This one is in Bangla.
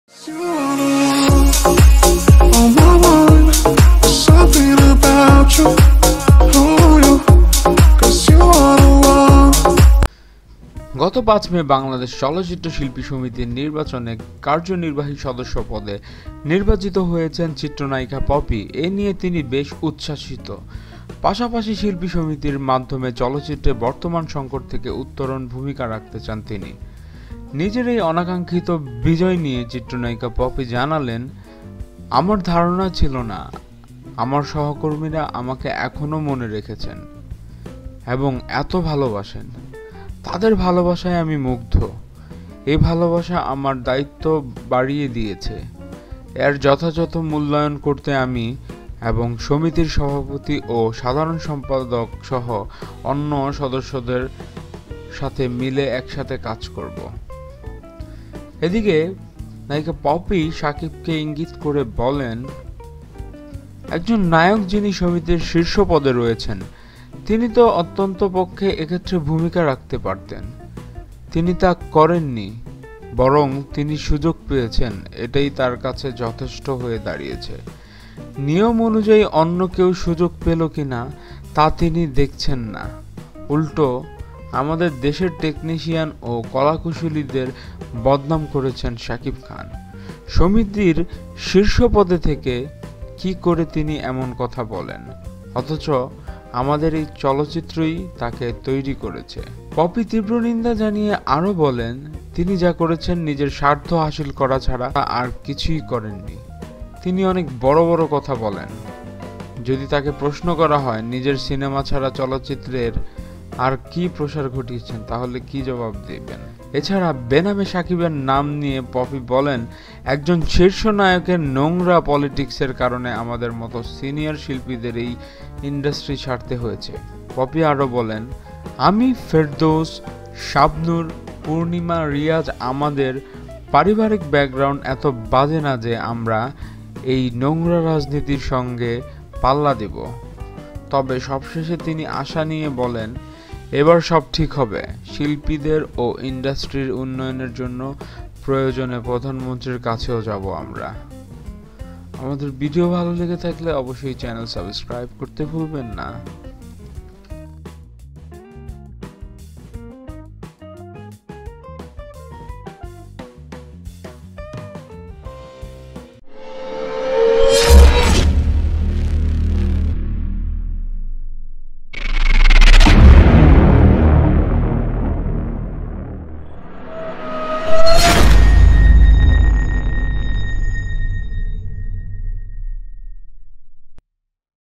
গত 5 মে বাংলাদেশ চলচ্চিত্র শিল্পী সমিতির নির্বাচনে কার্যনির্বাহী সদস্য পদে নির্বাচিত হয়েছেন চিত্রনায়িকা পপি। এ নিয়ে তিনি বেশ উচ্ছ্বসিত। পাশাপাশি শিল্পী সমিতির মাধ্যমে চলচ্চিত্রে বর্তমান সংকট থেকে উত্তরণ ভূমিকা রাখতে চান তিনি। নিজের এই অনাকাঙ্ক্ষিত বিজয় নিয়ে চিত্রনায়িকা পপি জানালেন, আমার ধারণা ছিল না, আমার সহকর্মীরা আমাকে এখনো মনে রেখেছেন এবং এত ভালোবাসেন। তাদের ভালোবাসায় আমি মুগ্ধ। এই ভালোবাসা আমার দায়িত্ব বাড়িয়ে দিয়েছে। এর যথাযথ মূল্যায়ন করতে আমি এবং সমিতির সভাপতি ও সাধারণ সম্পাদক সহ অন্য সদস্যদের সাথে মিলে একসাথে কাজ করব। এদিকে নায়িকা পপি শাকিবকে ইঙ্গিত করে বলেন, একজন নায়ক যিনি সমিতির শীর্ষ পদে রয়েছেন, তিনি তো অত্যন্ত পক্ষে এক্ষেত্রে ভূমিকা রাখতে পারতেন। তিনি তা করেননি, বরং তিনি সুযোগ পেয়েছেন, এটাই তার কাছে যথেষ্ট হয়ে দাঁড়িয়েছে। নিয়ম অনুযায়ী অন্য কেউ সুযোগ পেল কিনা তা তিনি দেখছেন না। উল্টো আমাদের দেশের টেকনিশিয়ান ও কলাকুশলীদের বদনাম করেছেন শাকিব খান। সমিতির শীর্ষ পদে থেকে কি করে তিনি এমন কথা বলেন, অথচ আমাদের এই চলচ্চিত্রই তাকে তৈরি করেছে। পপি তীব্র নিন্দা জানিয়ে আরো বলেন, তিনি যা করেছেন নিজের স্বার্থ হাসিল করা ছাড়া আর কিছুই করেননি। তিনি অনেক বড় বড় কথা বলেন। যদি তাকে প্রশ্ন করা হয় নিজের সিনেমা ছাড়া চলচ্চিত্রের আর কি প্রসার ঘটিয়েছেন, তাহলে কি জবাব দেবেন? এছাড়া বেনামে শাকিবের নাম নিয়ে পপি বলেন, একজন শীর্ষ নায়কের নোংরা পলিটিক্সের কারণে আমাদের মতো সিনিয়র শিল্পীদের এই ইন্ডাস্ট্রি ছাড়তে হয়েছে। পপি আরও বলেন, আমি, ফেরদৌস, শাবনূর, পূর্ণিমা, রিয়াজ, আমাদের পারিবারিক ব্যাকগ্রাউন্ড এত বাজে না যে আমরা এই নোংরা রাজনীতির সঙ্গে পাল্লা দেব। তবে সবশেষে তিনি আশা নিয়ে বলেন, এবার সব ঠিক হবে। শিল্পীদের ও ইন্ডাস্ট্রির উন্নয়নের জন্য প্রয়োজনে প্রধানমন্ত্রীর কাছেও যাব আমরা। আমাদের ভিডিও ভালো লেগে থাকলে অবশ্যই চ্যানেল সাবস্ক্রাইব করতে ভুলবেন না।